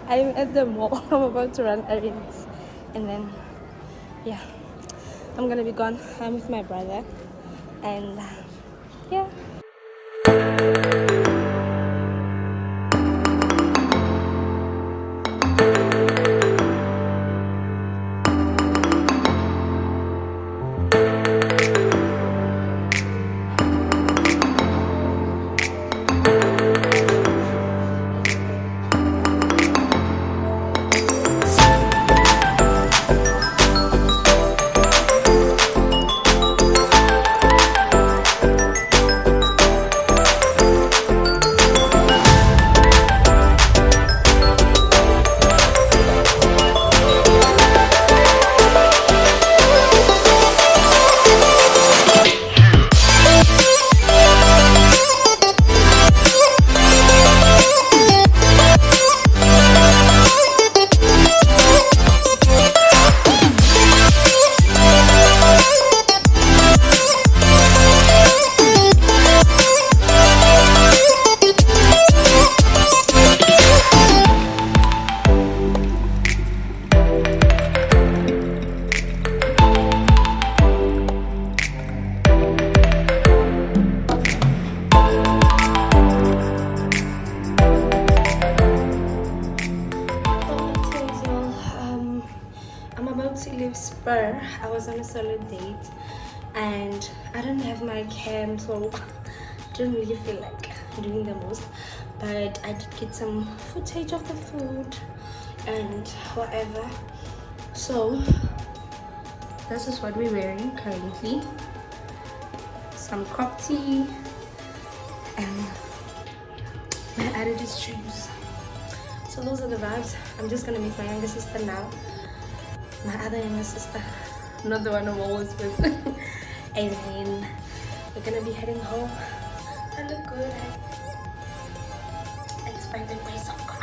I'm at the mall. I'm about to run errands, and then yeah, I'm gonna be gone. I'm with my brother, and yeah. Spur. I was on a solo date and I don't have my cam, so I didn't really feel like doing the most, but I did get some footage of the food and whatever. So this is what we're wearing currently, some crop tee and my Adidas shoes. So those are the vibes. I'm just gonna meet my younger sister now, my other younger sister, not the one I'm always with. And then we're gonna be heading home. I look good. It's by the grace of God.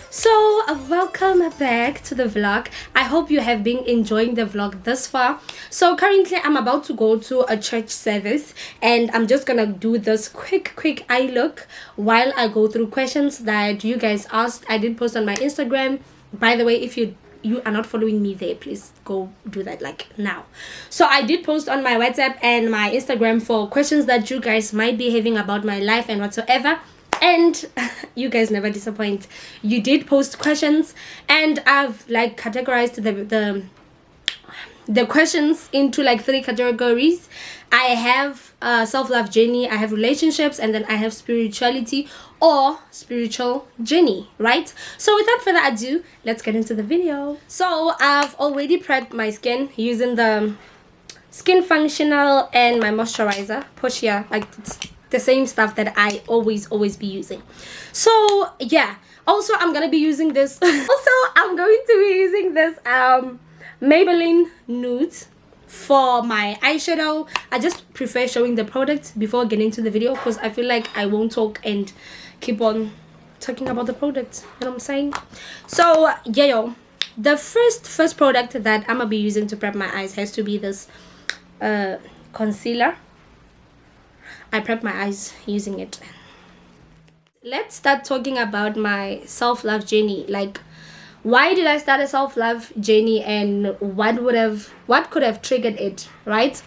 So welcome back to the vlog. I hope you have been enjoying the vlog thus far. So currently I'm about to go to a church service and I'm just gonna do this quick eye look while I go through questions that you guys asked. I did post on my Instagram. By the way, if you are not following me there, please go do that like now. So I did post on my WhatsApp and my Instagram for questions that you guys might be having about my life and whatsoever. And you guys never disappoint. You did post questions and I've like categorized the questions into like 3 categories. I have self-love journey, I have relationships, and then I have spirituality or spiritual journey, right? So without further ado, let's get into the video. So I've already prepped my skin using the Skin Functional and my moisturizer, Portia, like the same stuff that I always be using. So yeah, also I'm gonna be using this I'm going to be using this Maybelline nude for my eyeshadow. I just prefer showing the product before getting to the video because I feel like I won't talk and keep on talking about the product, you know what I'm saying? So yeah, yo, the first product that I'm gonna be using to prep my eyes has to be this concealer. I prep my eyes using it. Let's start talking about my self-love journey. Like, why did I start a self-love journey and what could have triggered it, right?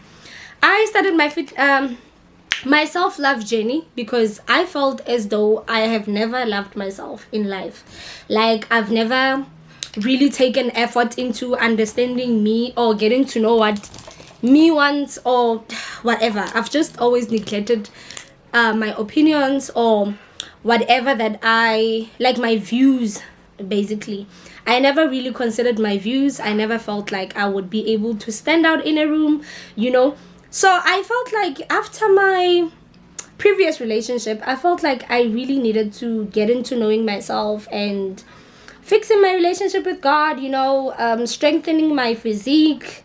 I started my self-love journey because I felt as though I have never loved myself in life. Like, I've never really taken effort into understanding me or getting to know what me wants or whatever. I've just always neglected my opinions or whatever that I like, my views basically. I never really considered my views. I never felt like I would be able to stand out in a room, you know. So I felt like after my previous relationship, I felt like I really needed to get into knowing myself and fixing my relationship with God, you know, strengthening my physique,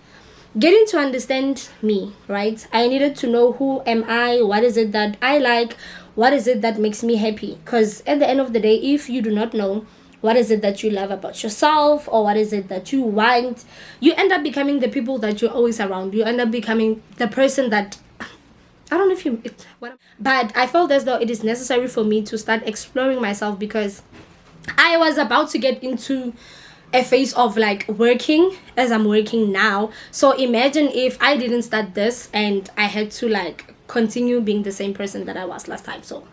getting to understand me, right? I needed to know who am I, what is it that I like, what is it that makes me happy. Because at the end of the day, if you do not know what is it that you love about yourself, or what is it that you want, you end up becoming the people that you're always around. You end up becoming the person that, I don't know if you but I felt as though it is necessary for me to start exploring myself, because I was about to get into a phase of like working as I'm working now. So imagine if I didn't start this and I had to like continue being the same person that I was last time. So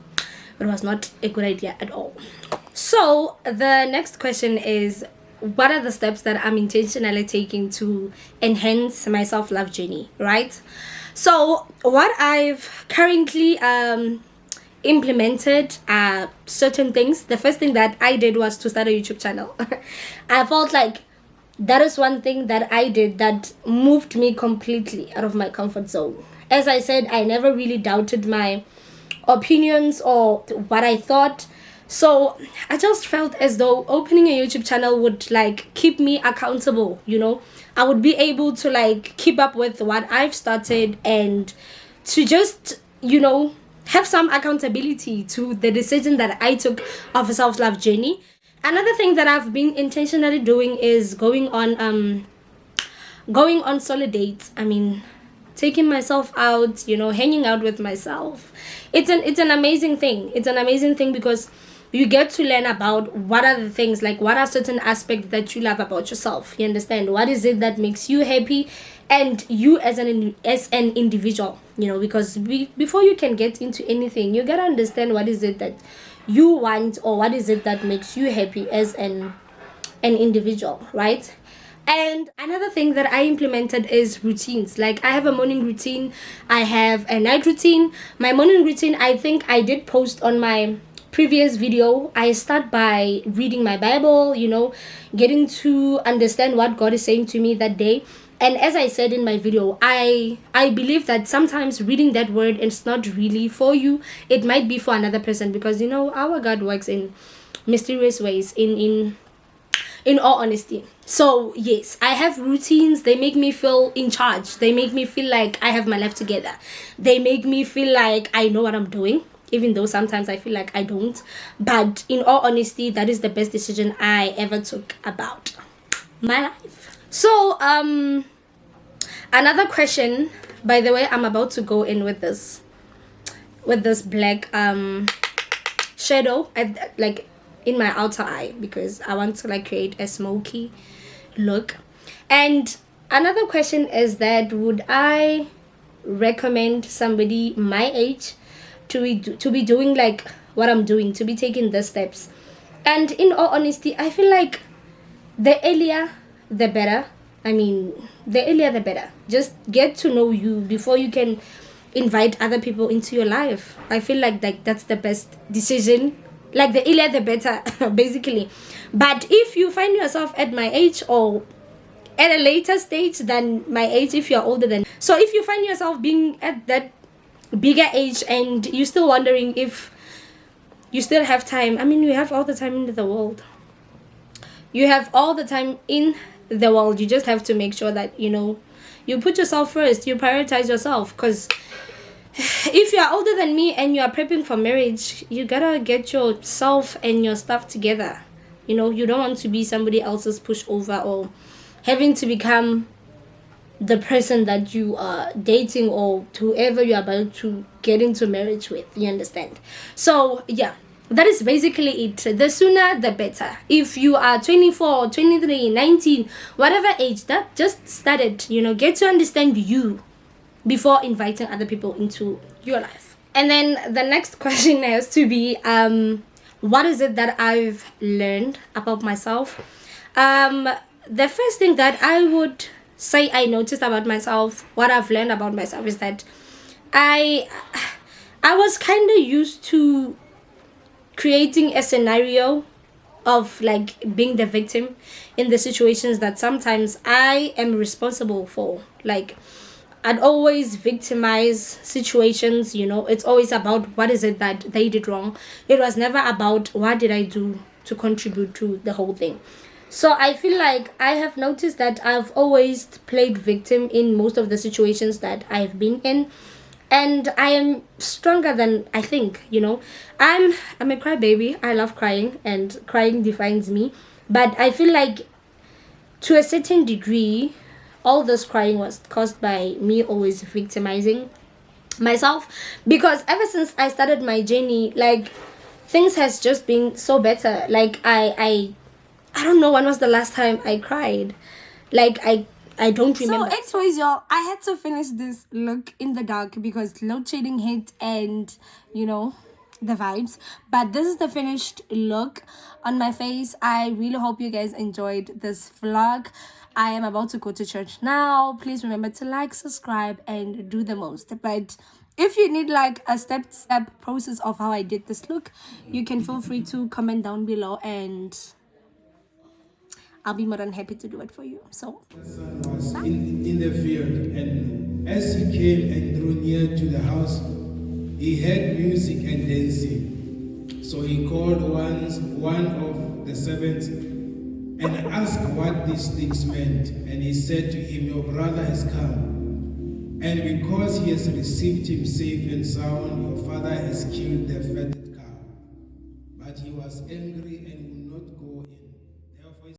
it was not a good idea at all. So the next question is, what are the steps that I'm intentionally taking to enhance my self-love journey, right? So what I've currently implemented certain things. The first thing that I did was to start a YouTube channel. I felt like that is one thing that I did that moved me completely out of my comfort zone. As I said, I never really doubted my opinions or what I thought. So I just felt as though opening a YouTube channel would like keep me accountable, you know. I would be able to like keep up with what I've started, and to just, you know, have some accountability to the decision that I took of a self-love journey. Another thing that I've been intentionally doing is going on solo dates. I mean, taking myself out, you know, hanging out with myself. It's an amazing thing. It's an amazing thing because you get to learn about what are the things, like what are certain aspects that you love about yourself. You understand what is it that makes you happy, and you as an individual, you know, because before you can get into anything, you gotta understand what is it that you want, or what is it that makes you happy as an individual, right? And another thing that I implemented is routines. Like I have a morning routine, I have a night routine. My morning routine, I think I did post on my previous video. I start by reading my Bible, you know, getting to understand what God is saying to me that day. And as I said in my video, I believe that sometimes reading that word is not really for you. It might be for another person, because you know our God works in mysterious ways, in all honesty. So yes, I have routines. They make me feel in charge. They make me feel like I have my life together. They make me feel like I know what I'm doing, even though sometimes I feel like I don't. But in all honesty, that is the best decision I ever took about my life. So another question, by the way, I'm about to go in with this black shadow at, like, in my outer eye, because I want to like create a smoky look. And another question is that, would I recommend somebody my age to be doing like what I'm doing, to be taking the steps? And in all honesty, I feel like the earlier the better. I mean, the earlier the better. Just get to know you before you can invite other people into your life. I feel like that's the best decision. Like the earlier the better, basically. But if you find yourself at my age, or at a later stage than my age, if you're older than, so if you find yourself being at that bigger age and you're still wondering if you still have time, I mean, you have all the time in the world. You have all the time in the world. You just have to make sure that, you know, you put yourself first, you prioritize yourself. Because if you are older than me and you are prepping for marriage, you gotta get yourself and your stuff together. You know, you don't want to be somebody else's pushover, or having to become the person that you are dating, or whoever you're about to get into marriage with. You understand? So yeah, that is basically it. The sooner the better. If you are 24, 23, 19, whatever age, that just started, you know, get to understand you before inviting other people into your life. And then the next question has to be, what is it that I've learned about myself? The first thing that I would say I noticed about myself, what I've learned about myself, is that I was kind of used to creating a scenario of like being the victim in the situations that sometimes I am responsible for. Like, I'd always victimize situations, you know. It's always about what is it that they did wrong. It was never about what did I do to contribute to the whole thing. So I feel like I have noticed that I've always played victim in most of the situations that I've been in. And I am stronger than I think, you know. I'm a crybaby. I love crying and crying defines me. But I feel like to a certain degree, all this crying was caused by me always victimizing myself, because ever since I started my journey, like things has just been so better. Like I don't know when was the last time I cried. Like I don't remember. So, anyways, y'all, I had to finish this look in the dark because load shedding hit and, you know, the vibes. But this is the finished look on my face. I really hope you guys enjoyed this vlog. I am about to go to church now. Please remember to like, subscribe, and do the most. But if you need like a step process of how I did this look, you can feel free to comment down below and I'll be more than happy to do it for you. So, the son was in the field, and as he came and drew near to the house, he heard music and dancing. So he called one of the servants and asked what these things meant. And he said to him, "Your brother has come, and because he has received him safe and sound, your father has killed the fatted cow." But he was angry and